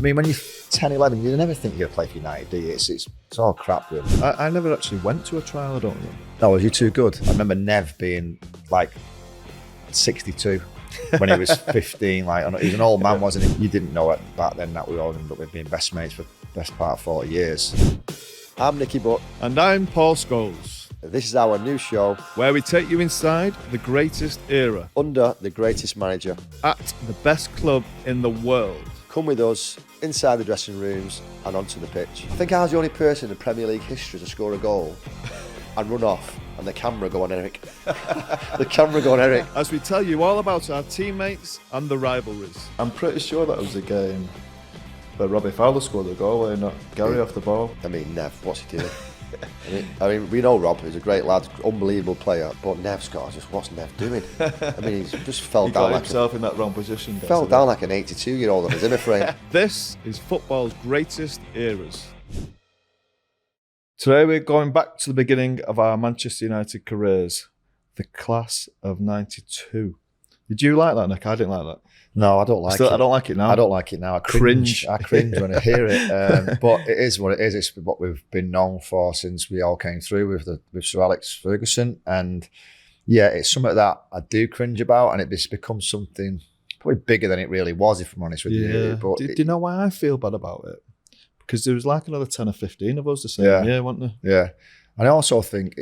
mean, when you're 10, 11, you never think you're going to play for United, do you? It's all crap, really. I never actually went to a trial, I don't remember. No, was you too good? I remember Nev being like 62 when he was 15. Like, he was an old man, wasn't he? You didn't know it back then that we all ended up being best mates for the best part of 40 years. I'm Nicky Butt. And I'm Paul Scholes. This is our new show where we take you inside the greatest era, under the greatest manager, at the best club in the world. Come with us inside the dressing rooms and onto the pitch. I think I was the only person in Premier League history to score a goal and run off and the camera go on Eric. The camera go on Eric. As we tell you all about our teammates and the rivalries. I'm pretty sure that was a game where Robbie Fowler scored the goal, and not Gary off the ball. I mean, Nev, what's he doing? I mean, we know Rob, he's a great lad, unbelievable player, but Nev Scott, just what's Nev doing? I mean, he just fell He down got like himself in that wrong position. Fell down like an 82-year-old on his Zimmer frame. This is football's greatest eras. Today we're going back to the beginning of our Manchester United careers, the class of '92. Did you like that, Nick? I didn't like that. No, I don't like it. I don't like it now. I don't like it now. I cringe when I hear it. But it is what it is. It's what we've been known for since we all came through with Sir Alex Ferguson. And yeah, it's something that I do cringe about, and it's become something probably bigger than it really was, if I'm honest with you. But do you know why I feel bad about it? Because there was like another 10 or 15 of us the same year, weren't there? Yeah. And I also think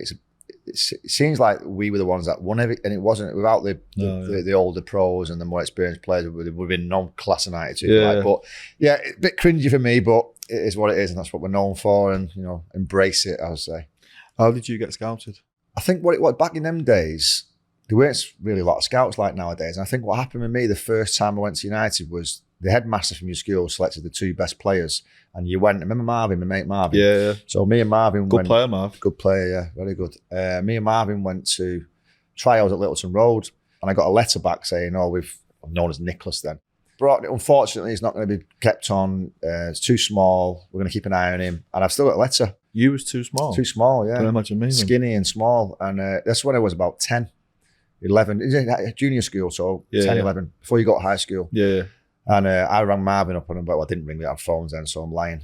it seems like we were the ones that won everything, and it wasn't without the older pros and the more experienced players. We've been non-class of 92. Yeah. But yeah, it's a bit cringy for me, but it is what it is, and that's what we're known for, and embrace it, I would say. How did you get scouted? I think what it was back in them days, there weren't really a lot of scouts like nowadays. And I think what happened with me the first time I went to United was the headmaster from your school selected the 2 best players, and you went. Remember Marvin, my mate Marvin? Yeah. So me and Marvin Good player, Marv. Good player, yeah, very good. Me and Marvin went to trials at Littleton Road, and I got a letter back saying, we've known as Nicholas then. But unfortunately, he's not going to be kept on. It's too small. We're going to keep an eye on him. And I've still got a letter. You was too small? Too small, yeah. Can you imagine me then? Skinny and small. And that's when I was about 10, 11. It was junior school, so 10, 11, before you got to high school. Yeah. And I rang Marvin up on him, but I didn't ring. We had phones then, so I'm lying.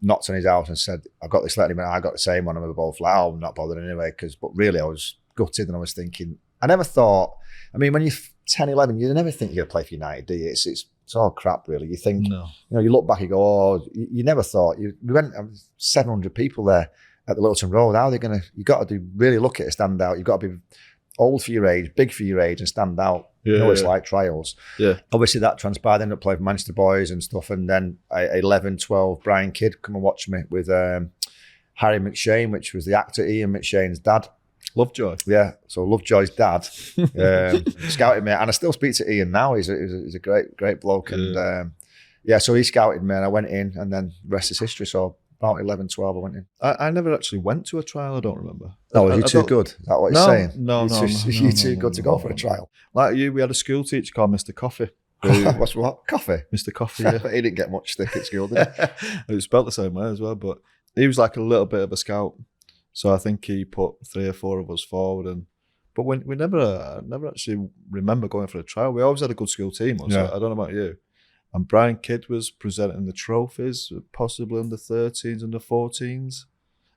Knocked on his house and said, I got this letter. He went, I got the same one. And we were both like, I'm not bothered anyway. But really, I was gutted, and I was thinking, I never thought, I mean, when you're 10, 11, you never think you're going to play for United, do you? It's all crap, really. You think, you look back and go, you never thought. We went, 700 people there at the Littleton Road. How are they going to, you got to really look at it, stand out. You've got to be old for your age, big for your age, and stand out. It's like trials. Yeah. Obviously that transpired. I ended up playing for Manchester Boys and stuff. And then 11, 12, Brian Kidd come and watch me with Harry McShane, which was the actor Ian McShane's dad. Lovejoy. Yeah. So Lovejoy's dad scouted me. And I still speak to Ian now. He's a great bloke. And so he scouted me, and I went in, and then the rest is history. So about 11, 12, I went in. I never actually went to a trial, I don't remember. No, are you too good? Is that what you're saying? No. You're too good to go for a trial. Like you, we had a school teacher called Mr. Coffee. What's what? Coffee? Mr. Coffee, yeah. He didn't get much stick at school, did he? It was spelled the same way as well, but he was like a little bit of a scout. So I think he put 3 or 4 of us forward, but we never actually remember going for a trial. We always had a good school team. I don't know about you. And Brian Kidd was presenting the trophies, possibly under 13s, under 14s,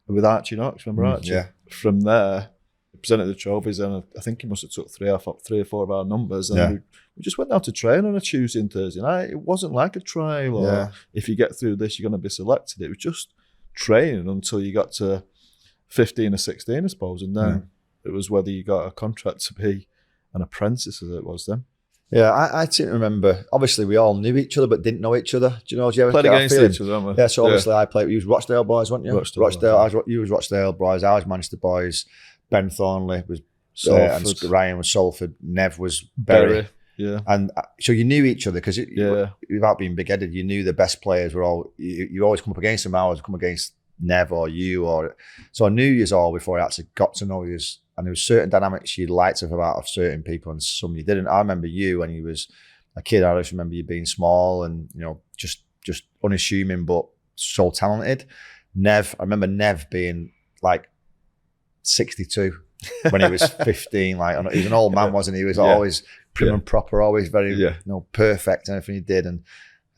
with Archie Knox. Remember Archie? Yeah. From there, he presented the trophies, and I think he must have took 3 or 4 of our numbers. And we just went out to train on a Tuesday and Thursday night. It wasn't like a trial, or if you get through this, you're going to be selected. It was just training until you got to 15 or 16, I suppose. And then it was whether you got a contract to be an apprentice, as it was then. Yeah, I seem to remember, obviously we all knew each other but didn't know each other. Do you ever played get against each other, haven't we? Yeah, so obviously I played, you was Rochdale boys, weren't you? Rochdale. You was Rochdale boys, I was Manchester boys, Ben Thornley was Salford. and Ryan was Salford, Nev was Bury. Yeah. And so you knew each other, because without being big-headed, you knew the best players were all, you always come up against them. I always come against Nev or you, so I knew you all before I actually got to know you. And there was certain dynamics you liked about certain people and some you didn't. I remember you when you was a kid. I just remember you being small and just unassuming but so talented. I remember Nev being like 62 when he was 15. Like, he was an old man, wasn't he? He was always prim and proper, always very perfect in everything he did, and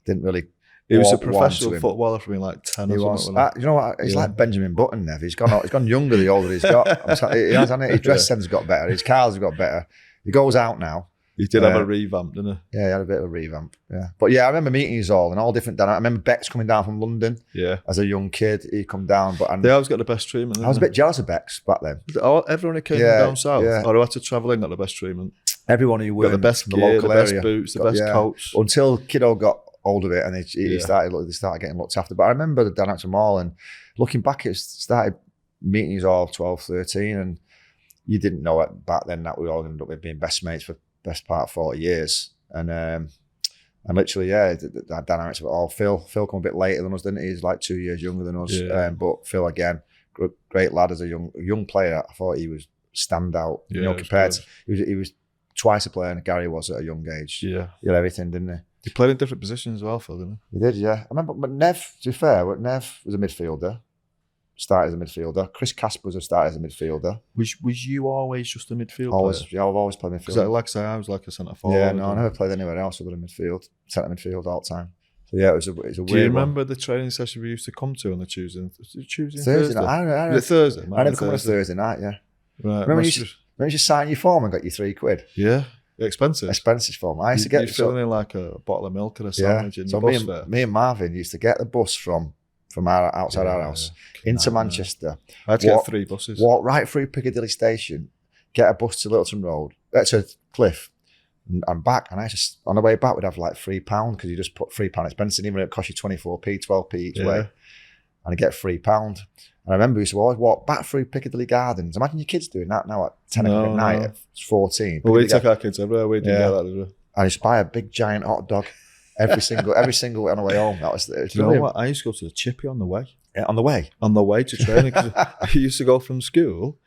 didn't really He was a warm to professional him. footballer from being like 10 He or was. something. You know what? He's like Benjamin Button, Nev. He's gone younger the older he's got. He has, hasn't he? His dress sense got better. His cars have got better. He goes out now. He did have a revamp, didn't he? Yeah, he had a bit of a revamp. Yeah. But yeah, I remember meeting you all and all different. I remember Bex coming down from London. Yeah. As a young kid, he'd come down. But they always got the best treatment. I was a bit jealous of Bex back then. Everyone who came from down south or who had to travel in got the best treatment. Everyone who were the best gear, the local area, the best boots, the best coats. Until Kiddo got hold of it and he started getting looked after. But I remember the Dan Acton Mall and looking back, it started meeting you all 12, 13, and you didn't know it back then that we all ended up being best mates for best part of 40 years. And literally, that dynamics of it all. Phil come a bit later than us, didn't he? He's like 2 years younger than us. Yeah. But Phil, again, great lad as a young player. I thought he was standout, compared to, he was twice a player than Gary was at a young age. Yeah. He had everything, didn't he? He played in different positions as well, Phil, didn't he? He did, yeah. I remember, but Nev, to be fair, Nev was a midfielder, started as a midfielder. Chris Casper was started as a midfielder. Was you always just a midfielder? Always, yeah, I've always played midfield. Because like I say, I was like a centre forward. Yeah, no, I never played anywhere else other than midfield, centre midfield all the time. So yeah, it was a weird one. Do you remember the training session we used to come to on the Tuesday Thursday Thursday? Night? Was it Thursday? I never come on a Thursday night, yeah. Right. Remember you used to sign your form and got you £3? Yeah. Expensive. Expensive form. I used to get... You're filling in like a bottle of milk and a sandwich in the bus fare. Me and Marvin used to get the bus from outside our house into Manchester. I had to get 3 buses. Walk right through Piccadilly Station, get a bus to Littleton Road, to Cliff, and back. And on the way back, we'd have like £3 because you just put £3 expense in, even if it cost you 24p, 12p each way. And I'd get £3. And I remember we used to always walk back through Piccadilly Gardens. Imagine your kids doing that now at 10 o'clock at night at 14. Well, we took our kids everywhere. We didn't get that, did we? And just buy a big giant hot dog every single on the way home. That was Do you know what? I used to go to the Chippy on the way. Yeah, on the way? On the way to training. Because I used to go from school,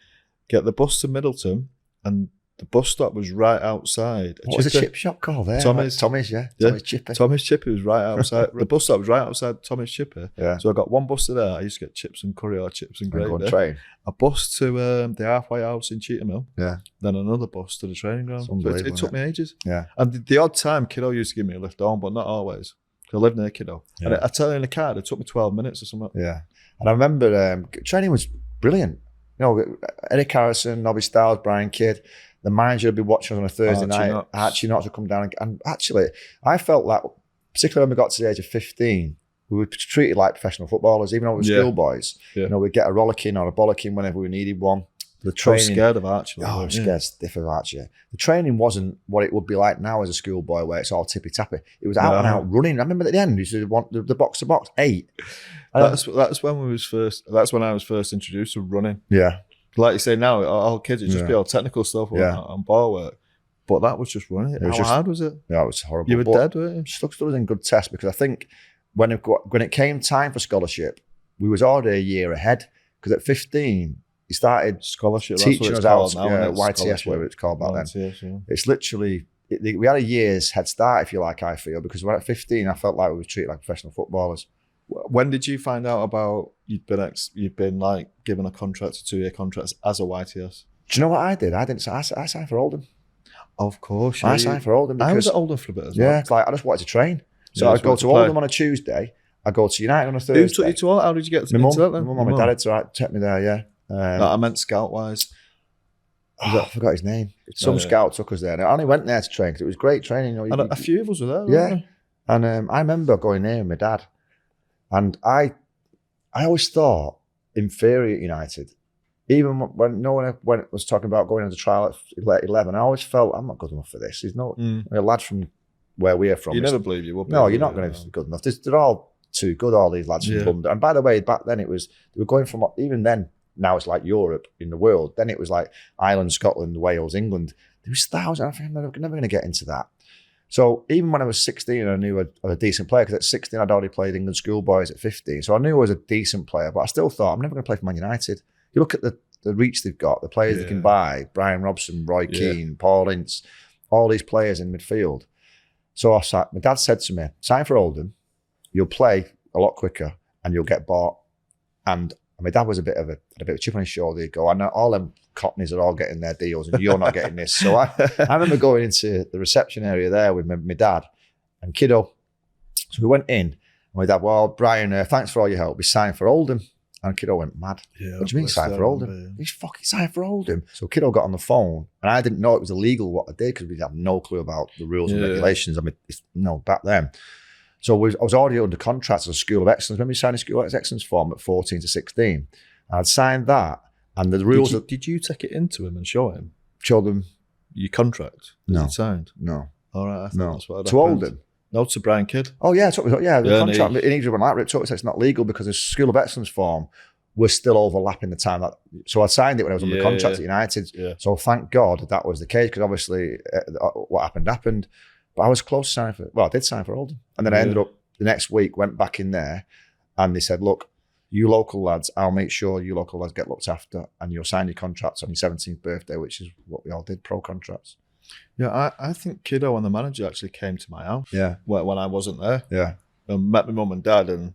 get the bus to Middleton, and the bus stop was right outside. What was the chip shop called there? Tommy's, yeah. Tommy's Chippy. Tommy's Chippy was right outside. The bus stop was right outside Tommy's Chippy. Yeah. So I got one bus to there. I used to get chips and curry or chips and gravy. Go and train. A bus to the halfway house in Cheetham Hill. Yeah. Then another bus to the training ground. So it took me ages. Yeah. And the odd time, Kiddo used to give me a lift home, but not always. I lived near Kiddo. Yeah. And I tell you, in the car, it took me 12 minutes or something. Yeah. And I remember training was brilliant. You know, Eric Harrison, Nobby Styles, Brian Kidd. The manager would be watching us on a Thursday night. Archie Knox would come down. And actually, I felt that, particularly when we got to the age of 15, we were treated like professional footballers, even though we were schoolboys. Yeah. You know, we'd get a rollicking or a bollocking whenever we needed one. The training, I was scared of Archie. I was scared stiff of Archie. The training wasn't what it would be like now as a schoolboy, where it's all tippy-tappy. It was out and out running. I remember at the end, you used to want the box-to-box, 8. That's when I was first introduced to running. Yeah. Like you say now, all kids, it'd just be all technical stuff on ball work. But that was just running. How hard was it? Yeah, it was horrible. You were dead, weren't you? Stuck was in good test because I think when it came time for scholarship, we was already a year ahead. Because at 15, he started scholarship teaching us out YTS, whatever it's called back then. Yeah. It's literally, we had a year's head start, if you like, I feel, because when at 15, I felt like we were treated like professional footballers. When did you find out about you'd been like given a contract, a 2-year contract as a YTS? Do you know what I did? I signed for Oldham. Of course, I signed for Oldham. I was at Oldham for a bit as well. Yeah, like I just wanted to train, so I'd go to Oldham on a Tuesday. I'd go to United on a Thursday. Who took you to Oldham? How did you get to my that then? My mum and my dad had to take me there. Yeah, no, I meant scout wise. I forgot his name. Some scout took us there. And I only went there to train because it was great training. You know, a few of us were there. Yeah, and I remember going there with my dad, and I always thought inferior at United. Even when no one was talking about going on the trial at 11, I always felt I'm not good enough for this. He's not a lad from where we're from. You never believe you would. No, you're not going to be good enough. They're all too good, all these lads from London. And by the way, back then they were going from, even then, now it's like Europe in the world. Then it was like Ireland, Scotland, Wales, England. There was thousands. I think I'm never going to get into that. So even when I was 16, I knew I was a decent player because at 16 I'd already played England schoolboys at 15. So I knew I was a decent player, but I still thought I'm never going to play for Man United. You look at the reach they've got, the players they can buy, Brian Robson, Roy Keane, Paul Ince, all these players in midfield. So my dad said to me, sign for Oldham, you'll play a lot quicker and you'll get bought. And my dad was a bit of a chip on his shoulder. He'd go, I know all them cockneys are all getting their deals and you're not getting this. So I remember going into the reception area there with my dad and Kiddo. So we went in my dad, well, Brian, thanks for all your help. We signed for Oldham. And Kiddo went mad. Yeah, what do you mean signed for Oldham? He's fucking signed for Oldham. So Kiddo got on the phone, and I didn't know it was illegal what I did because we had no clue about the rules and regulations. I mean, back then. So I was already under contract as a School of Excellence. Remember you signed a School of Excellence form at 14 to 16? I'd signed that, and the rules... Did you take it into him and show him? Show them... Your contract? No. You signed? No. All right, I thought that's what had to happened. Oldham? No, to Brian Kidd. Oh, yeah. The contract. In Egypt, when I ripped up, it's not legal because the School of Excellence form was still overlapping the time that... So I signed it when I was under contract at United. Yeah. So thank God that was the case because obviously what happened. But I was close to signing for... Well, I did sign for Oldham. And then I ended up, the next week, went back in there and they said, look, you local lads, I'll make sure you local lads get looked after and you'll sign your contracts on your 17th birthday, which is what we all did, pro contracts. Yeah, I think Kiddo and the manager actually came to my house. Yeah. When I wasn't there. Yeah. And met my mum and dad, and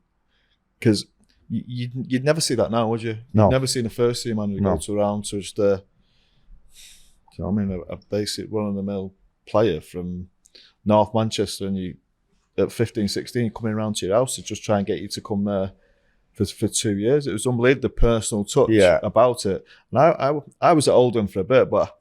because you'd never see that now, would you? No. You'd never seen a first team manager go to around to just you know what I mean, a basic run-of-the-mill player from North Manchester, and you at 15, 16 coming around to your house to just try and get you to come there for 2 years. It was unbelievable, the personal touch about it. And I was at Oldham for a bit, but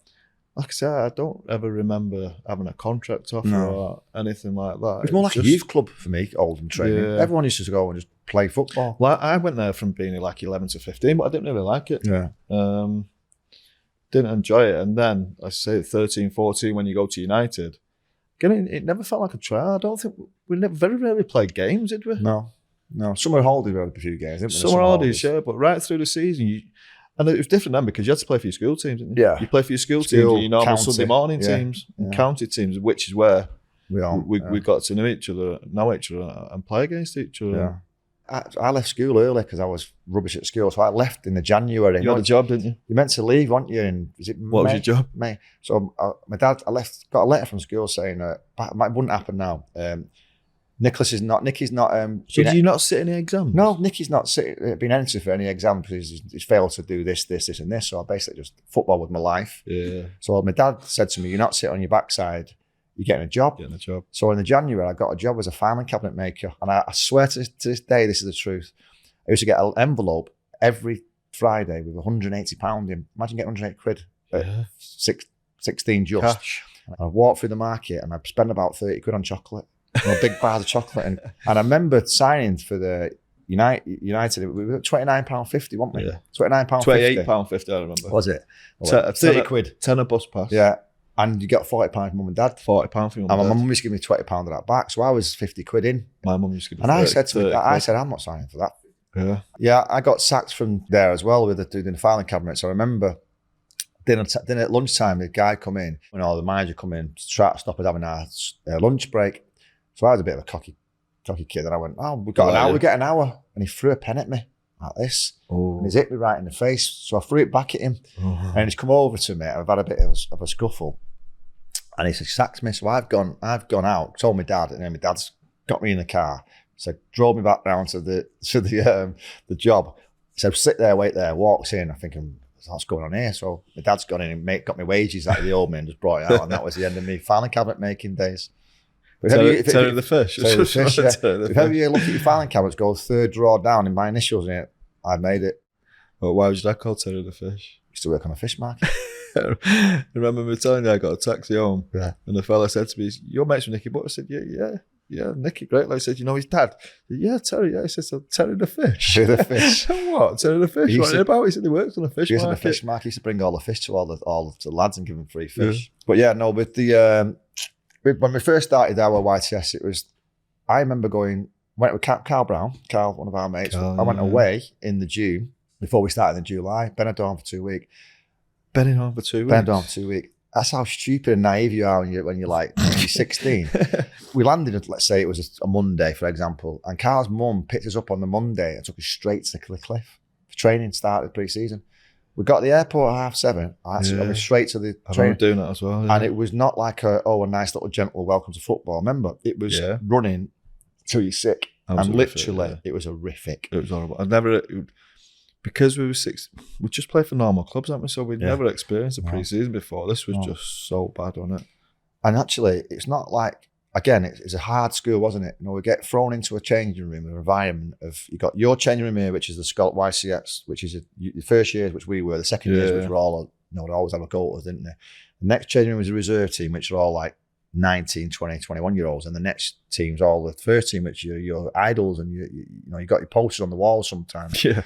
like I said, I don't ever remember having a contract offer or anything like that. It was more like a youth club for me, Oldham training. Yeah. Everyone used to go and just play football. Well, I went there from being like 11 to 15, but I didn't really like it. Yeah. Didn't enjoy it. And then, I say 13, 14, when you go to United, again, it never felt like a trial. I don't think, we very rarely played games, did we? No. Summer holidays, we had a few games, didn't we? Summer holidays, yeah, but right through the season, and it was different then because you had to play for your school teams, didn't you? Yeah. You play for your school teams, your normal county, Sunday morning teams, and county teams, which is where we got to know each other, and play against each other. Yeah. I left school early because I was rubbish at school, so I left in the January. You had a job, didn't you? You meant to leave, weren't you? In, what was your job? May. So my dad, got a letter from school saying it wouldn't happen now. Nicky's not. So did you not sit any exams? No, Nicky's not been entered for any exam because he's failed to do this, and this. So I basically just football with my life. Yeah. So my dad said to me, "You're not sitting on your backside. You're getting a job." So in the January, I got a job as a filing cabinet maker, and I swear to this day, this is the truth. I used to get an envelope every Friday with £180 in. Imagine getting 180 quid at 16 just. Cash. I walked through the market and I'd spend about 30 quid on chocolate. A big bar of chocolate, and I remember signing for the United. We were £29.50, weren't we? Yeah. £29.50. £28.50, I remember. Was it? 30 quid. Tenner bus pass. Yeah, and you got £40 from mum and dad. £40 from mum and dad. And my mum used to give me £20 of that back, so I was 50 quid in. My mum used to give me. And I said to me, I'm not signing for that. Yeah. Yeah, I got sacked from there as well with doing the filing cabinet. So I remember. Then at lunchtime, the guy come in, the manager come in to try to stop us having our lunch break. So I was a bit of a cocky kid, and I went, we get an hour. And he threw a pen at me like this. Oh. And he's hit me right in the face. So I threw it back at him. Oh. And he's come over to me, and I've had a bit of a scuffle. And he sacked me. So I've gone out, told my dad, and then my dad's got me in the car. So drove me back down to the job. He said, sit there, wait there, walks in. I'm thinking, what's going on here? So my dad's gone in and got my wages out of the old man, just brought it out, and that was the end of me filing cabinet making days. Terry the fish. If ever you look at your filing cabinets, go third drawer down in my initials in it, I made it. Well, why was that called Terry the fish? Used to work on a fish market. I remember me telling you I got a taxi home, and the fella said to me, "Your mate's with Nicky Butt." I said, "Yeah, Nicky, great." Like I said, "You know his dad?" Said, "Yeah, Terry." Yeah, I said, "So Terry the fish." Terry the fish. What? Terry the fish? What about? He said he works on a fish market. He was on a fish market. He used to bring all the fish to all the lads and give them free fish. Yeah. But yeah, no, with the when we first started our YTS, I remember went with Carl Brown, one of our mates. I went away in the June before we started in July. Benidorm for 2 weeks. Benidorm for 2 weeks. That's how stupid and naive you are when you're like 16. We landed, let's say it was a Monday, for example, and Carl's mum picked us up on the Monday and took us straight to the cliff. Training started pre-season. We got to the airport at 7:30. I went straight to the training. I doing that as well. And it was not like a nice little gentle welcome to football. Remember, it was running till you're sick. And literally, it was horrific. It was horrible. Because we were we just played for normal clubs, haven't we? So we'd never experienced a pre-season before. This was just so bad on it. And actually, it's not like again, it's a hard school, wasn't it? You know, we get thrown into a changing room, an environment of, you got your changing room here, which is the Scott YCX, which is the first years, which we were, the second years, which were all, you know, they always have a go at us, didn't they? The next changing room was a reserve team, which are all like 19, 20, 21-year-olds, and the next team's all the first team, which are your idols, and you know, you got your posters on the wall sometimes. Yeah.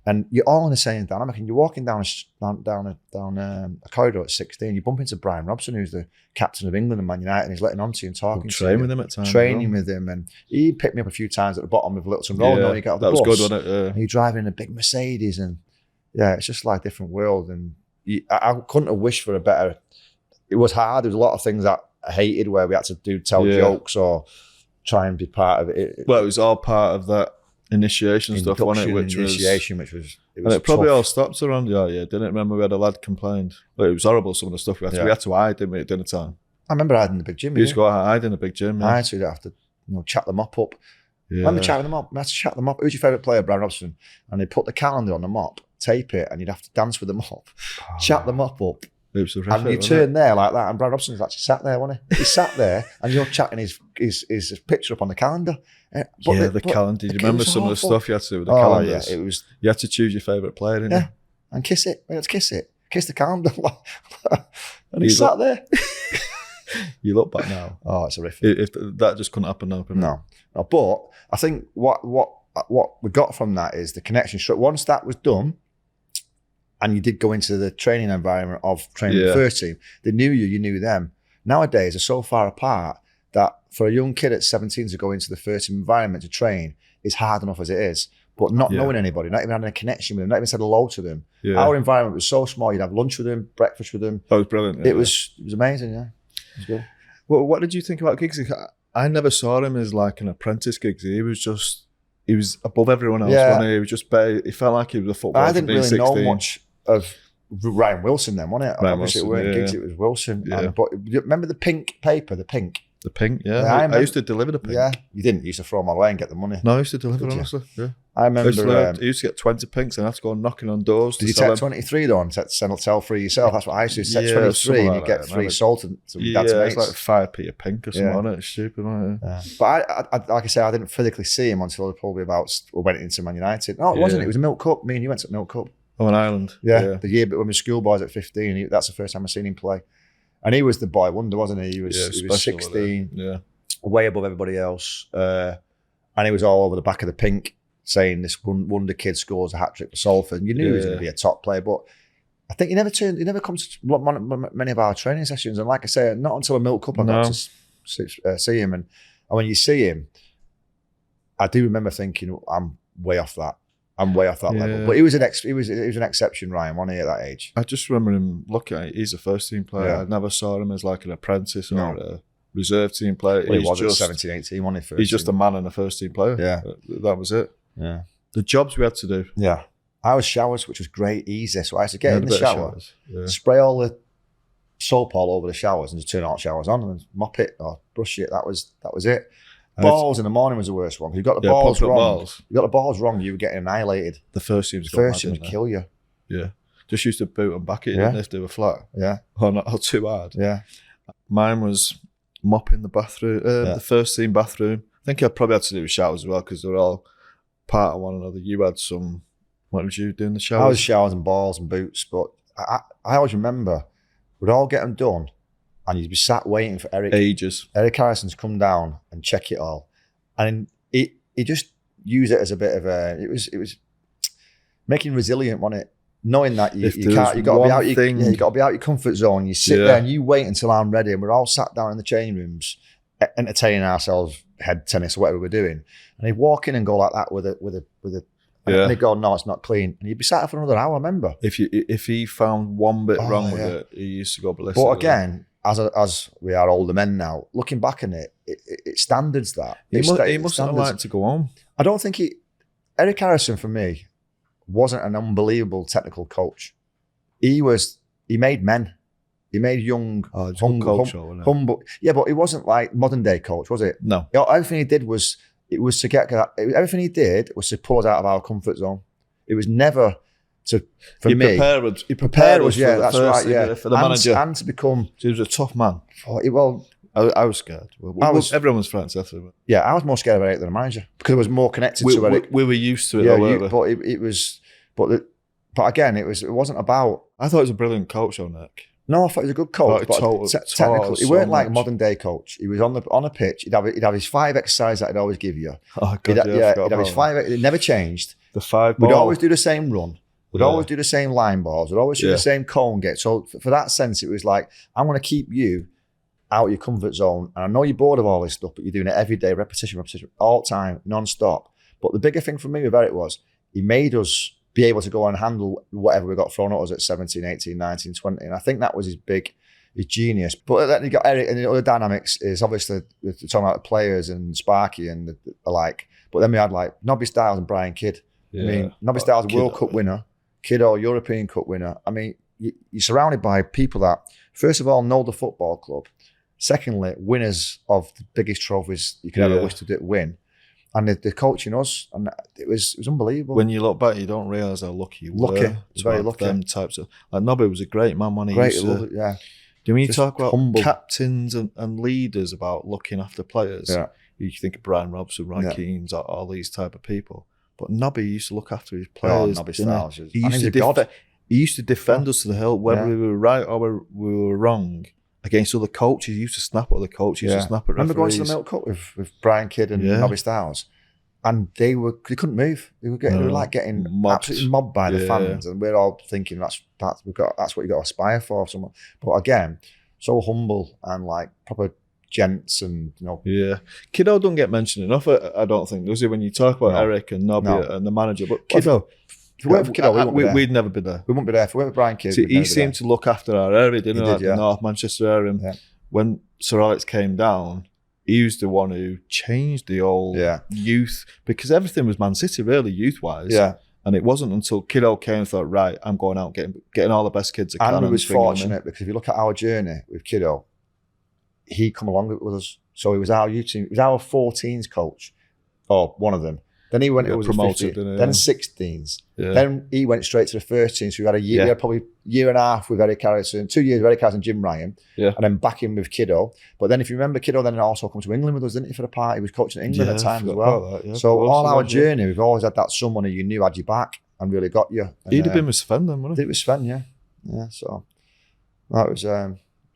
And you're all in the same dynamic, and you're walking down a corridor at 16. You bump into Brian Robson, who's the captain of England and Man United, and he's letting on to you and talking to you. Training with him at times. Training with him, and he picked me up a few times at the bottom of Littleton Road. Yeah, and you got off the that was bus, good, wasn't it? and you're driving in a big Mercedes, and yeah, it's just like a different world. And I couldn't have wished for a better. It was hard. There was a lot of things that I hated, where we had to tell jokes or try and be part of it. Well, it was all part of that initiation stuff, wasn't it? Which was and it probably tough. all stopped around the year. Didn't it? Remember we had a lad complained. But it was horrible, some of the stuff we had to hide, didn't we, at dinner time? I remember hiding in the big gym. We used to go out hide in the big gym. I had to have to, you know, chat them up. Yeah. Remember chatting them up? We had to chat them up. Who's your favourite player? Brian Robson. And they put the calendar on the mop, tape it, and you'd have to dance with them up, chat them up. It was horrific, and you turn there like that, and Brian Robson was actually sat there, wasn't he? He sat there, and you're chatting his picture up on the calendar. The calendar. Do you remember some of the stuff you had to do with the calendars? Yeah, it was. You had to choose your favourite player, didn't you? And kiss it. We had to kiss it. Kiss the calendar. And he sat there. You look back now. Oh, it's horrific. If that just couldn't happen now. No. But I think what we got from that is the connection. Once that was done, and you did go into the training environment of training the first team, they knew you knew them. Nowadays, they're so far apart that for a young kid at 17 to go into the first team environment to train is hard enough as it is. But not knowing anybody, not even having a connection with them, not even said hello to them. Yeah. Our environment was so small. You'd have lunch with them, breakfast with them. That was brilliant. It was amazing. Yeah, it was good. Well, what did you think about Giggsy? I never saw him as like an apprentice Giggsy. He was above everyone else. Wasn't he? He was just better. He felt like he was a footballer. I didn't really know much of Ryan Wilson then, wasn't it? Obviously, it weren't Giggsy, it was Wilson. Yeah. But you remember the pink paper, the pink? The pink, yeah. I used to deliver the pink. Yeah, you didn't. You used to throw them all away and get the money. No, I used to deliver, honestly. Yeah. I remember. I used to get 20 pinks and I had to go knocking on doors. Did you take 23 though and sell free yourself? That's what I used to do. Set 23 and you get free sold to dad's mates. It's like 5p a pink or something on it. It's stupid, wasn't it? Yeah. But I like I say, I didn't physically see him until probably we went into Man United. No, it wasn't. It was a Milk Cup. Me and you went to Milk Cup. Oh, in Ireland. Yeah. The year, but when we were schoolboys at 15, that's the first time I seen him play. And he was the boy wonder, wasn't he? He was 16. Yeah. Way above everybody else, and he was all over the back of the pink saying this wonder kid scores a hat-trick for Salford, and you knew he was going to be a top player. But I think he never comes to many of our training sessions, and like I say, not until a Milk Cup I got to see him, and when you see him, I do remember thinking I'm way off that level. But he was an exception, Ryan, wasn't he, at that age? I just remember him looking at it. He's a first team player. I never saw him as like an apprentice or a reserve team player. Well, he was just 17, 18, wasn't he? He's just a man and a first team player. Yeah. That was it. Yeah. The jobs we had to do. Yeah. I was showers, which was great, easy. So I used to get in the shower, spray all the soap all over the showers and just turn all the showers on and mop it or brush it. That was it. Balls in the morning was the worst one. You got the balls wrong. You got the balls wrong, you were getting annihilated. The first team would kill you. Yeah. Just used to boot them back at you if they were flat. Yeah. Or too hard. Yeah. Mine was mopping the bathroom, the first team bathroom. I think I probably had to do with showers as well because they were all part of one another. You had some. What did you do in the showers? I was showers and balls and boots, but I always remember we'd all get them done, and you'd be sat waiting for Eric Harrison to come down and check it all, and he just used it as a bit of a. It was making resilient, wasn't it? Knowing that you can't, you got to be out. You got to be out your comfort zone. You sit there and you wait until I'm ready, and we're all sat down in the changing rooms, entertaining ourselves, head tennis or whatever we're doing. And he'd walk in and go like that with a. And he'd go, no, it's not clean, and you'd be sat there for another hour. I remember if he found one bit wrong with it, he used to go ballistic. But again, as we are older men now, looking back on it standards that he must have liked to go on. I don't think Eric Harrison for me wasn't an unbelievable technical coach. He made men. He made young, humble. Yeah, but he wasn't like modern day coach, was it? No. Everything he did was everything he did was to pull us out of our comfort zone. It was never to He prepared us. Yeah, that's right. Yeah, for the manager and to become. He was a tough man. Well, I was scared. Everyone was frightened of it. Yeah, I was more scared of Eric than a manager because I was more connected to Eric. We were used to it, yeah, though, but it was, but again, it wasn't about. I thought he was a brilliant coach, though, Nick. No, I thought he was a good coach, but technical. He weren't like modern day coach. He was on a pitch. He'd have his 5 exercises that he'd always give you. Oh God, he'd have his 5. It never changed. The 5 We'd ball. always do the same run. We'd always do the same line balls. We'd always do the same cone gate. So for that sense, it was like, I'm going to keep you out of your comfort zone. And I know you're bored of all this stuff, but you're doing it every day, repetition, all the time, non-stop. But the bigger thing for me with Eric was he made us be able to go and handle whatever we got thrown at us at 17, 18, 19, 20. And I think that was his genius. But then you got Eric, and the other dynamics is obviously we're talking about the players and Sparky and the like. But then we had like Nobby Stiles and Brian Kidd. I mean, Nobby Stiles, World Cup winner. Kiddo, European Cup winner. I mean, you're surrounded by people that, first of all, know the football club. Secondly, winners of the biggest trophies you could ever wish to win. And they're coaching us, and it was unbelievable. When you look back, you don't realise how lucky you were. Very lucky. Them types of, like Nobby was a great man when he used to. Yeah. Do you mean you talk about humble captains and leaders about looking after players? Yeah. You think of Brian Robson, Ryan Keanes, all these type of people. But Nobby used to look after his players. Nobby Stiles. He used to defend us to the hilt, whether we were right or we were wrong. Against other coaches, he used to snap at other coaches, he used to snap at referees. I remember going to the Milk Cup with Brian Kidd and Nobby Stiles, and they couldn't move. They were getting absolutely mobbed by the fans, and we're all thinking that's what you got to aspire for. Someone, but again, so humble and like proper gents, and Kiddo don't get mentioned enough. I don't think, does he? When you talk about Eric and Nobby and the manager, but Kiddo. If we weren't for Kiddo, we'd never be there. We wouldn't be there. If we weren't with Brian Kidd, he seemed to look after our area, didn't he? Like the North Manchester area. Yeah. When Sir Alex came down, he was the one who changed the old youth, because everything was Man City really youth-wise. Yeah. And it wasn't until Kiddo came and thought, right, I'm going out getting all the best kids I can. And we was fortunate because if you look at our journey with Kiddo, he come along with us. So he was our youth team. He was our 14s coach, or one of them. Then he went, it was promoted, then 16s. Yeah. Then he went straight to the first team. So we had a year, we had probably a year and a half with Eric Harrison, 2 years with Eric Harrison and Jim Ryan, and then back in with Kiddo. But then if you remember, Kiddo then also come to England with us, didn't he, for the party? He was coaching England at times as well. So all our journey, we've always had that someone who you knew had your back and really got you. And, he'd have been with Sven then, wouldn't he? He was Sven, yeah. So that was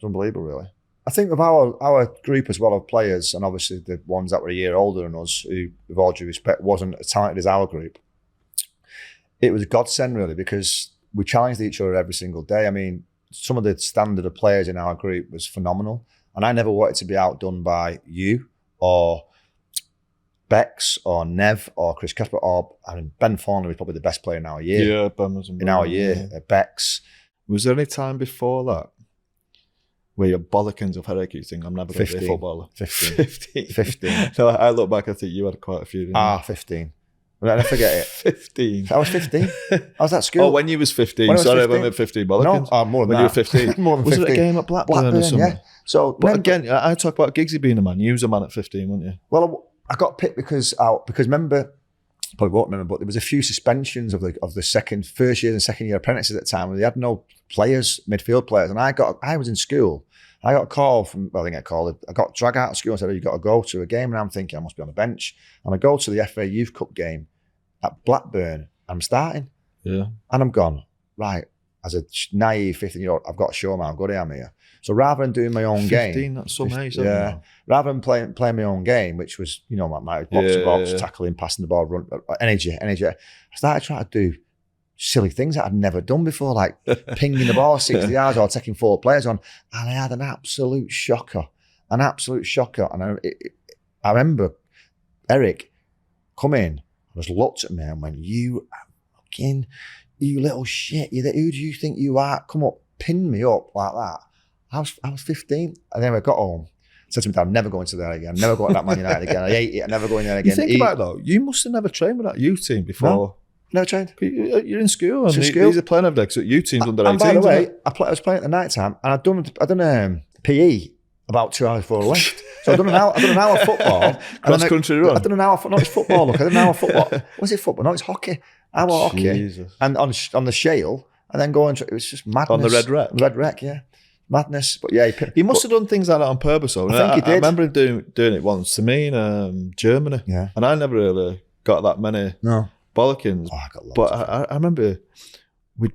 unbelievable, really. I think of our group as well of players, and obviously the ones that were a year older than us, who, with all due respect, wasn't as talented as our group, it was a godsend, really, because we challenged each other every single day. I mean, some of the standard of players in our group was phenomenal, and I never wanted to be outdone by you or Bex or Nev or Chris Casper or Ben Thornley was probably the best player in our year. Yeah, Ben was in our year. Bex. Was there any time before that where you're bollockings of Eric, you think, I'm never going to be a footballer? 15. No, I look back, I think you had quite a few. 15. I forget it. 15. I was 15. I was at school. Oh, when you was 15. Sorry, I went with 15 bollockings. No, more than when that. When you were 15. More than 15. Was it a game at Blackburn or something? Yeah. So, but again, I talk about Giggsy being a man. You was a man at 15, weren't you? Well, I got picked because remember, probably won't remember, but there was a few suspensions of the first year and second year apprentices at the time where they had no players, midfield players, and I was in school. I got a call from, I got dragged out of school and said, you've got to go to a game. And I'm thinking, I must be on the bench. And I go to the FA Youth Cup game at Blackburn. I'm starting. Yeah. And I'm gone, right, as a naive 15-year-old, I've got to show them how good I am here. So rather than doing my own 15, game. That's some age. Rather than playing my own game, which was, my box, tackling, passing the ball, run, energy. I started trying to do silly things that I'd never done before, like pinging the ball 60 yards or taking 4 players on. And I had an absolute shocker. And I remember Eric come in, just looked at me and went, you little shit, who do you think you are? Come up, pin me up like that. I was 15. And then I got home, said to my dad, I'm never going to there again. I'm never going to that Man United again. I hate it. I'm never going there again. You think about it though, you must have never trained with that youth team before. No. Never trained. You're in school, and these are playing every day. So youth team's under 18. And by the way, I was playing at the night time, and I'd done PE about 2 hours before I left. So I'd done an hour football. Cross country run. I'd done an hour. No, it's football. Look, I did an hour football. Was it football? No, it's hockey. Hour hockey. Jesus. And on the Shale, and then going. It was just madness. On the Red Wreck. Red Wreck, yeah. Madness. But yeah, he must have done things like that on purpose. Though. I think he did. I remember him doing it once to me in Germany. Yeah. And I never really got that many bollockings. Oh, I got loads. But I remember we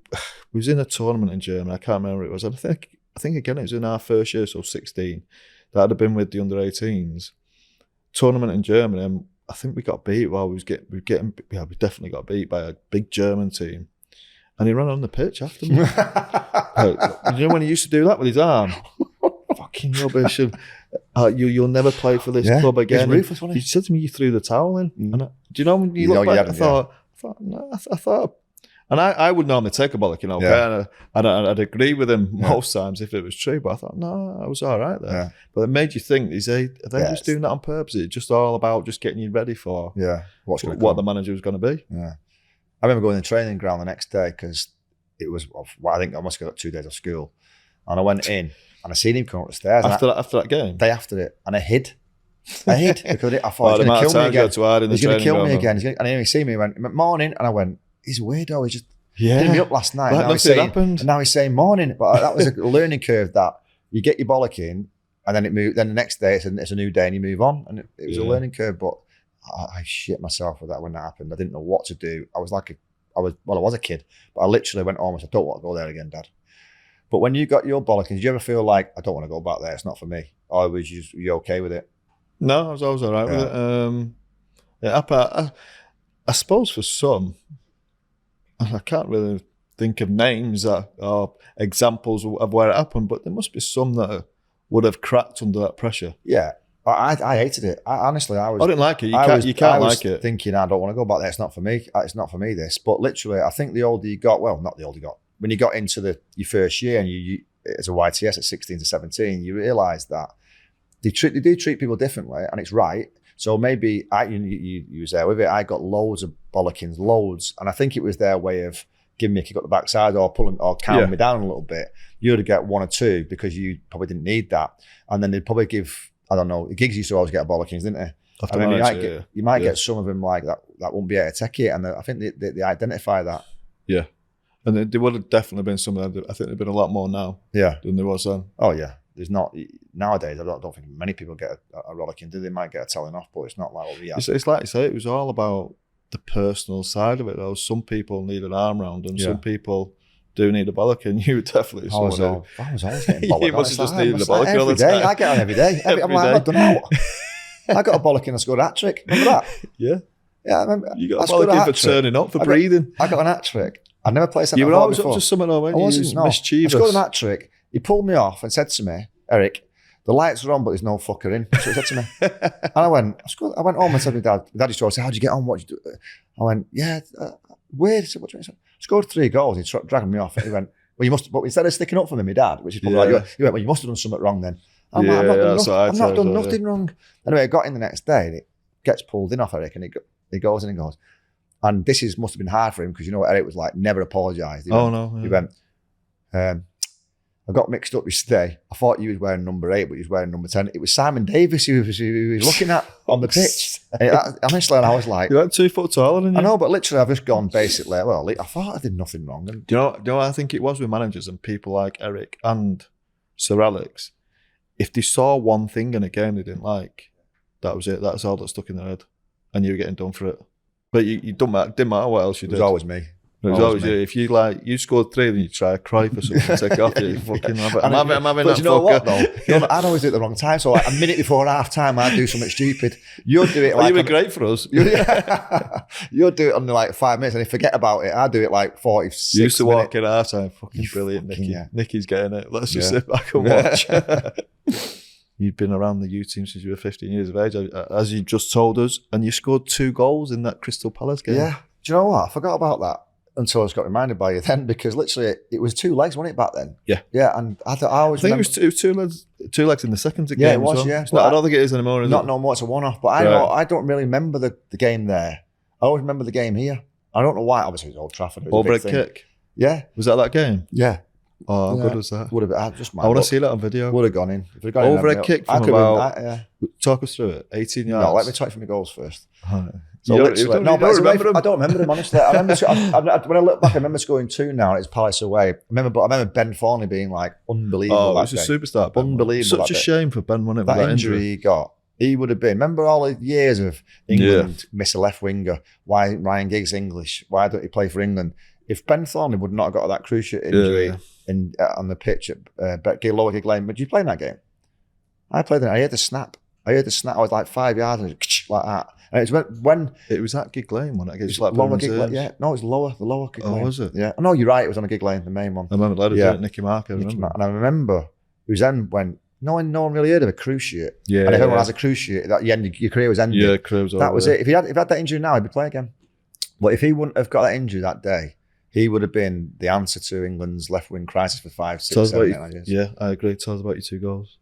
was in a tournament in Germany. I can't remember what it was. And I think again it was in our first year, so 16. That had been with the under 18s tournament in Germany. And I think we got beat while we definitely got beat by a big German team. And he ran on the pitch after me. You know when he used to do that with his arm? Fucking rubbish. And, you'll never play for this club again. He's ruthless, wasn't he? He said to me, you threw the towel in. And do you know when you look back, I thought, and I would normally take a bollock, and I'd agree with him most times if it was true, but I thought, no, I was all right there. Yeah. But it made you think, are they just doing that on purpose? Is it just all about just getting you ready for what the manager was going to be? Yeah. I remember going to the training ground the next day because it was, I think I must have got 2 days of school. And I went in and I seen him come up the stairs. After that game? Day after it. And I hid because I thought he was going to kill me again. He's going to kill me again. And then he see me, he went, morning. And I went, he's a weirdo. He just did me up last night. And now he's saying morning. But that was a learning curve that you get your bollock in and then then the next day it's a new day and you move on. And it was a learning curve. But I shit myself with that when that happened. I didn't know what to do. I was a kid, but I literally went home and said, I don't want to go there again, Dad. But when you got your bollockings, did you ever feel like, I don't want to go back there, it's not for me? Or were you okay with it? No, I was always all right with it. I suppose for some, I can't really think of names or examples of where it happened, but there must be some that would have cracked under that pressure. Yeah. I hated it. I didn't like it. You can't like it. Thinking I don't want to go back there. It's not for me. It's not for me. This, but literally, I think the older you got, not the older you got. When you got into your first year and you as a YTS at 16 to 17, you realise that they do treat people differently, and it's right. So maybe you was there with it. I got loads of bollockings, and I think it was their way of giving me a kick up the backside or pulling or calming me down a little bit. You'd get 1 or 2 because you probably didn't need that, and then they'd probably give. I don't know. The gigs used to always get bollockings, didn't they? You might get some of them like that won't be able to take it, and I think they identify that. Yeah, and there would have definitely been some of them. I think there've been a lot more now. Than there was then. Oh yeah, there's not nowadays. I don't think many people get a rollicking. They might get a telling off, but it's not like what we had. It's like you say. It was all about the personal side of it. Though some people need an arm round, and some people do need a bollock, and you definitely. I was always getting bollock. You must have just needed a bollock all the time. day. I get on every day. I'm not done out. I got a bollock and I scored a hat trick. Remember that? Yeah. Yeah, I remember. You got a bollock for turning up, for breathing. I got an hat trick. I never played centre You were always before. up to something, weren't you? I wasn't. No. Mischievous. I scored an hat trick. He pulled me off and said to me, Eric, the lights are on, but there's no fucker in. That's what he said to me. And I went home and said to my dad, Daddy said, how'd you get on? What'd you do? I went, weird. He said, what do you mean? Scored 3 goals. He dragged me off. He went, well, you must, but instead of sticking up for me, my dad, which is probably like, he went, well, you must have done something wrong then. I'm not done nothing wrong. Anyway, I got in the next day and it gets pulled in off Eric and he goes in and goes. And this must have been hard for him because Eric was like, never apologised. He went, I got mixed up yesterday. I thought you was wearing number 8, but you was wearing number 10. It was Simon Davis who was looking at on the pitch. Honestly, and I was like, you weren't 2 foot taller than you. I know, but literally I've just gone basically, well, I thought I did nothing wrong. And do you know what I think it was with managers and people like Eric and Sir Alex? If they saw one thing in a game they didn't like, that was it. That's all that stuck in their head. And you were getting done for it. But you didn't matter what else you did. It was always me. It was always you. If you scored 3, then you try to cry for something to take off you. Fucking I'm having that. You know what though? I'd always do it at the wrong time. So like a minute before half time, I'd do something stupid. You'd do it. You were great for us. You'd do it under like 5 minutes, and you forget about it. I'd do it like 46. You used to walk in half time. Fucking brilliant, Nicky. Yeah. Nicky's getting it. Let's just sit back and watch. You'd been around the U team since you were 15 years of age, as you just told us, and you scored 2 goals in that Crystal Palace game. Yeah. Do you know what? I forgot about that until I just got reminded by you then, because literally it was 2 legs, wasn't it, back then? Yeah. Yeah, and I always think it was two legs in the second game. Yeah, it was, well. I don't think it is anymore. Not no more, it's a one-off. But I don't really remember the game there. I always remember the game here. I don't know why. Obviously, it was Old Trafford. It was Overhead kick. Yeah. Was that game? Yeah. Oh, how good was that? Would have just. I want to see that on video. Would have gone in. If it gone Overhead in, kick from about. Talk us through it. 18 yards. No, let me try it from my goals first. So I don't remember them honestly. I remember when I look back, I remember scoring 2 now. And it's Palace away. I remember Ben Thornley being like unbelievable. Oh, he was a superstar. Unbelievable. Such a shame for Ben, wasn't it? That injury he got. He would have been. Remember all the years of England miss a left winger. Why Ryan Giggs English? Why don't he play for England? If Ben Thornley would not have got that cruciate injury on the pitch at Lower Gig Lane, but did you play in that game? I played in it. I heard the snap. I was like 5 yards and it was like that. And it was when it was at Gig Lane, wasn't it? It was like Lower Gig Lane. Yeah, no, it was the lower Gig Lane. Oh, was it? Yeah. No, you're right. It was on a Gig Lane, the main one. I remember later doing it, Nicky Marker. And I remember it was then when no one really heard of a cruciate. Yeah. And if everyone has a cruciate, that your career was ended. Yeah, career was over. That was it. If he had that injury now, he'd be playing again. But if he wouldn't have got that injury that day, he would have been the answer to England's left wing crisis for 5, 6, 7, 8 years. Yeah, I agree. Tell us about your 2 goals.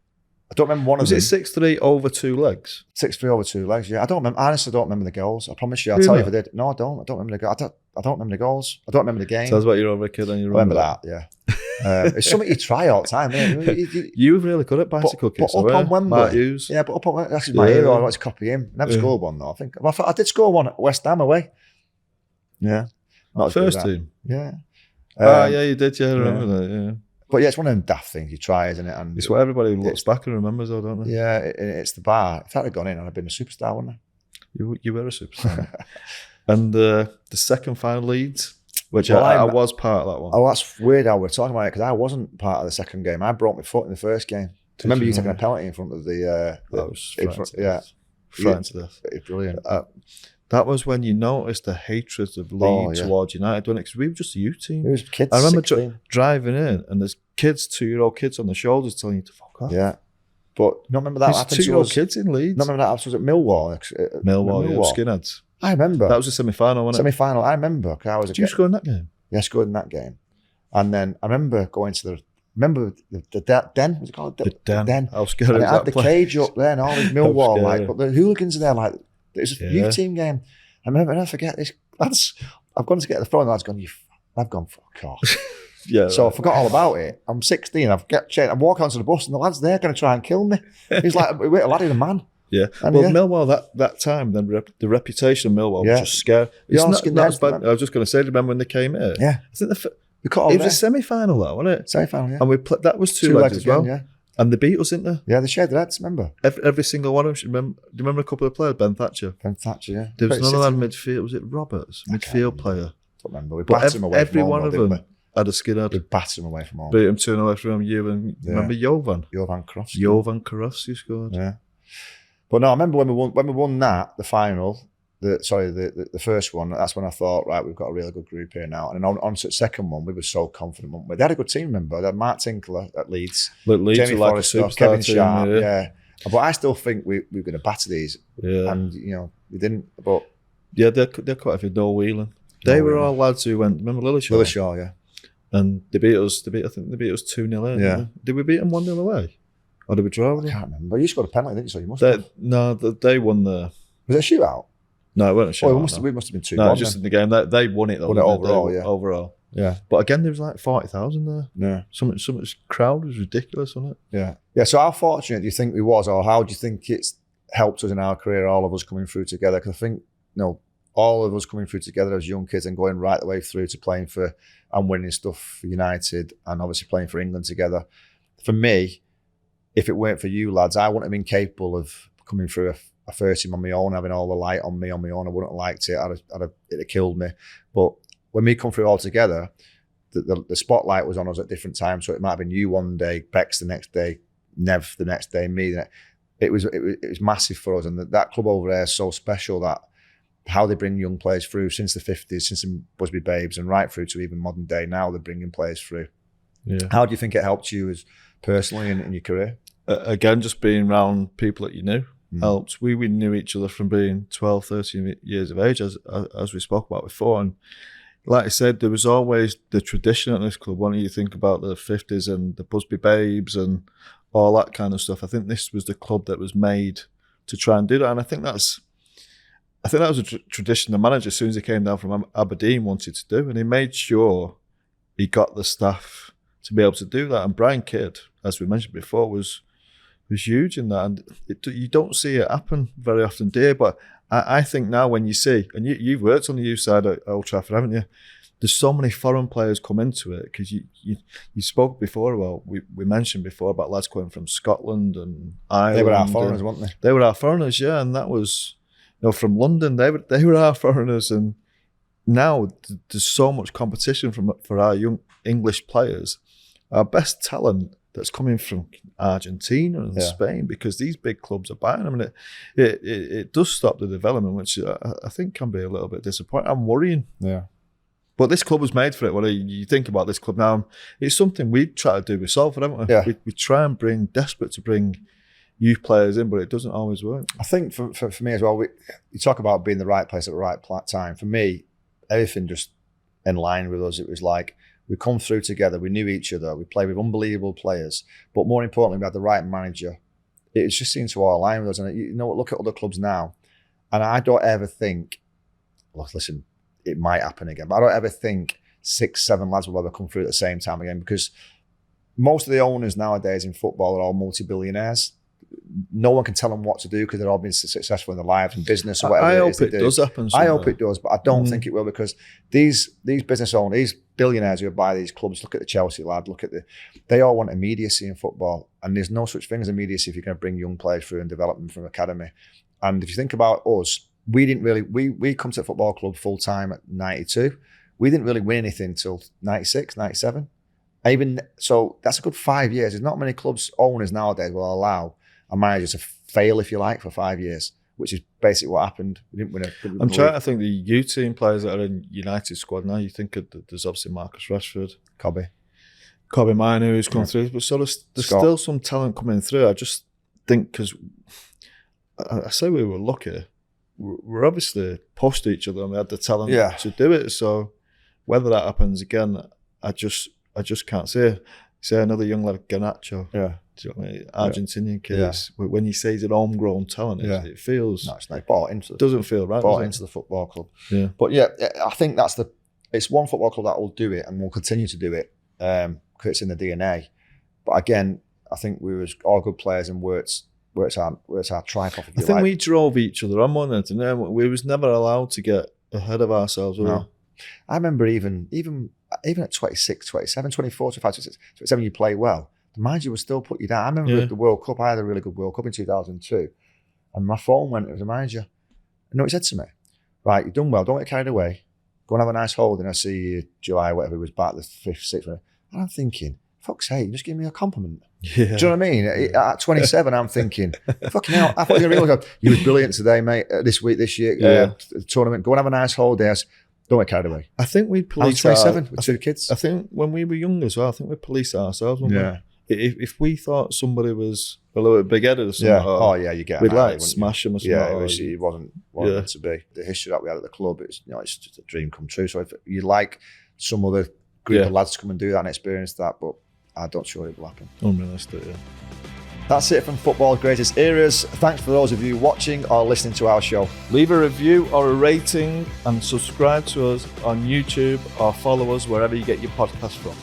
I don't remember one of them. Was it 6-3 over 2 legs? 6-3 over 2 legs, yeah. I honestly don't remember the goals. I promise you. I'll tell you if I did. No, I don't. I don't remember the goals. I don't remember the goals. I don't remember the game. Tell us about your overhead kick and your I remember that, yeah. It's something you try all the time, man. You were really good at bicycle kicks. But up on Wembley. Yeah, but up on Wembley. That's my hero. I want to copy him. Never scored one, though, I think. I did score one at West Ham away. Yeah. Not first team? Yeah. Yeah, you did. Yeah, I remember that, yeah. But yeah, it's one of them daft things you try, isn't it? And it's what everybody looks back and remembers, though, don't they? Yeah, it's the bar. If that had gone in, I'd have been a superstar, wouldn't I? You were a superstar. And the second final Leeds, which I was part of that one. Oh, that's weird how we're talking about it, because I wasn't part of the second game. I broke my foot in the first game. I remember you taking a penalty in front of the... that was frightened to death. It's brilliant. That was when you noticed the hatred of Leeds towards United, because we were just a youth team. It was kids. I remember driving in, and there's kids, 2-year-old kids on the shoulders telling you to fuck off. Yeah. But not remember that happened to us. 2-year-old kids in Leeds. Not remember that happened to us at Millwall. Millwall, Skinheads. I remember. That was a semi-final, wasn't it? Semi-final, I remember. Did you score in that game? Yeah, I scored in that game. And then I remember going to the den? Was it called? The den. I was scared. And it had the cage up there and all these Millwall, but the hooligans are there, like, it was a youth team game. I remember, and I forget this. I've gone to get the phone, and the lad's gone, I've gone, fuck off. So I forgot all about it. I'm 16, I'm walking onto the bus, and the lad's there going to try and kill me. He's like, wait, a lad is a man. Yeah. And Millwall, that time, then the reputation of Millwall was just scary. I was just going to say, remember when they came here? Yeah. I think it was a semi-final, though, wasn't it? Semi-final, yeah. And that was two legs as well. Yeah. And they beat us, didn't they? Yeah, they shared the heads, remember? Every single one of them. Do you remember a couple of players? Ben Thatcher, yeah. There was another lad midfield. Was it Roberts? Midfield player. I don't remember. We battered him away from every home. Every one of them had a skinhead. We battered him away from home. Beat him 2-0 away from you and remember Jovan? Jovan Krofsky. Jovan Krofsky scored. Yeah. But no, I remember when we won that, the final, the first one, that's when I thought, right, we've got a really good group here now. And then on to the second one, we were so confident, weren't we? They had a good team, remember? They had Mark Tinkler at Leeds. Leeds Jamie like Forrester, a superstar Kevin team, Sharp, yeah. But I still think we were going to batter these. Yeah. And, we didn't, but... Yeah, they're quite a few. Noel Whelan. They were all lads who went, remember Lillishall? Lillishall, yeah. And they beat us, I think they beat us 2-0 in. Yeah. Did we beat them 1-0 away? Or did we draw with them? I can't remember. You scored a penalty, didn't you? So you must have. No, they won the... Was it a shootout? No, it wasn't a shootout. We must have been 2-1. No, just in the game. They won it though. Won it overall, yeah. Overall. Yeah. But again, there was like 40,000 there. Yeah. Some crowd was ridiculous, wasn't it? Yeah. Yeah, so how fortunate do you think we was, or how do you think it's helped us in our career, all of us coming through together? Because I think, all of us coming through together as young kids and going right the way through to playing for and winning stuff for United and obviously playing for England together. For me, if it weren't for you lads, I wouldn't have been capable of coming through a first team on my own, having all the light on me on my own. I wouldn't have liked it. It'd have killed me. But when we come through all together, the spotlight was on us at different times. So it might have been you one day, Bex the next day, Nev the next day, me. It was massive for us. And that club over there is so special, that how they bring young players through since the 50s, since the Busby Babes, and right through to even modern day now, they're bringing players through. Yeah. How do you think it helped you as personally in your career? Again, just being around people that you knew helped. We knew each other from being 12, 13 years of age, as we spoke about before. And like I said, there was always the tradition at this club. When you think about the 50s and the Busby Babes and all that kind of stuff, I think this was the club that was made to try and do that. And I think that was a tradition the manager, as soon as he came down from Aberdeen, wanted to do. And he made sure he got the staff to be able to do that. And Brian Kidd, as we mentioned before, was huge in that. And you don't see it happen very often, dear. But I think now when you see, and you've worked on the youth side at Old Trafford, haven't you? There's so many foreign players come into it, because you spoke before about, we mentioned before about lads coming from Scotland and Ireland. They were our foreigners, weren't they? They were our foreigners, yeah. And that was, from London, they were our foreigners. And now there's so much competition for our young English players. Our best talent that's coming from Argentina and Spain, because these big clubs are buying them. And it does stop the development, which I think can be a little bit disappointing. I'm worrying. Yeah. But this club was made for it. When you think about this club now, it's something we try to do with Salford, haven't we? Yeah. We try and desperate to bring youth players in, but it doesn't always work. I think for me as well, you talk about being the right place at the right time. For me, everything just in line with us. It was like, we come through together, we knew each other, we played with unbelievable players, but more importantly, we had the right manager. It just seemed to all align with us. And you know what, look at other clubs now, and I don't ever think, look, listen, it might happen again, but I don't ever think 6-7 lads will ever come through at the same time again, because most of the owners nowadays in football are all multi-billionaires. No one can tell them what to do, because they're all been successful in their lives and business or whatever. I hope it does happen somewhere. I hope it does, but I don't think it will, because these business owners, these billionaires who buy these clubs, look at the Chelsea lad, they all want immediacy in football, and there's no such thing as immediacy if you're going to bring young players through and develop them from academy. And if you think about us, we didn't really, we come to the football club full time at 92. We didn't really win anything till 96, 97. So that's a good 5 years. There's not many clubs owners nowadays will allow a manager to fail, if you like, for 5 years, which is basically what happened. We didn't win I'm trying to think the U team players that are in United squad now. You think there's obviously Marcus Rashford, Kobe Minu who's come through, but there's still some talent coming through. I just think, because I say we were lucky, we're obviously pushed each other and we had the talent to do it. So whether that happens again, I just can't say. Say another young lad, Garnacho. Yeah. Do you know what I mean? Argentinian kids. Yeah. When you say he's an homegrown talent, it feels... No, it's like bought into. Doesn't feel right. Bought into the football club. Yeah. But I think it's one football club that will do it and will continue to do it, because it's in the DNA. But again, I think we were all good players and worked our tripe off. I think we drove each other on one end, and we was never allowed to get ahead of ourselves. No. I remember even at 26, 27, 24, 25, 26, 27, you play well, the manager would still put you down. I remember the World Cup, I had a really good World Cup in 2002, and my phone went, it was the manager. And you know what he said to me? Right, you've done well, don't get carried away. Go and have a nice holiday, and I'll see you July, whatever, it was back the 5th, 6th. And I'm thinking, fuck's sake, just give me a compliment. Yeah. Do you know what I mean? At 27, I'm thinking, fucking hell, I thought you were real. You was brilliant today, mate, this year, tournament. Go and have a nice holiday. Don't get carried away. I think we'd police. I was 27 with 2 kids. I think when we were young as well, I think we'd police ourselves. If we thought somebody was a little bit big-headed or something, you get. We'd like smash them or something. Yeah, it wasn't meant to be. The history that we had at the club, it's just a dream come true. So if you like some other group of lads to come and do that and experience that, but I don't sure it will happen. Unrealistic, yeah. That's it from Football's Greatest Eras. Thanks for those of you watching or listening to our show. Leave a review or a rating and subscribe to us on YouTube or follow us wherever you get your podcast from.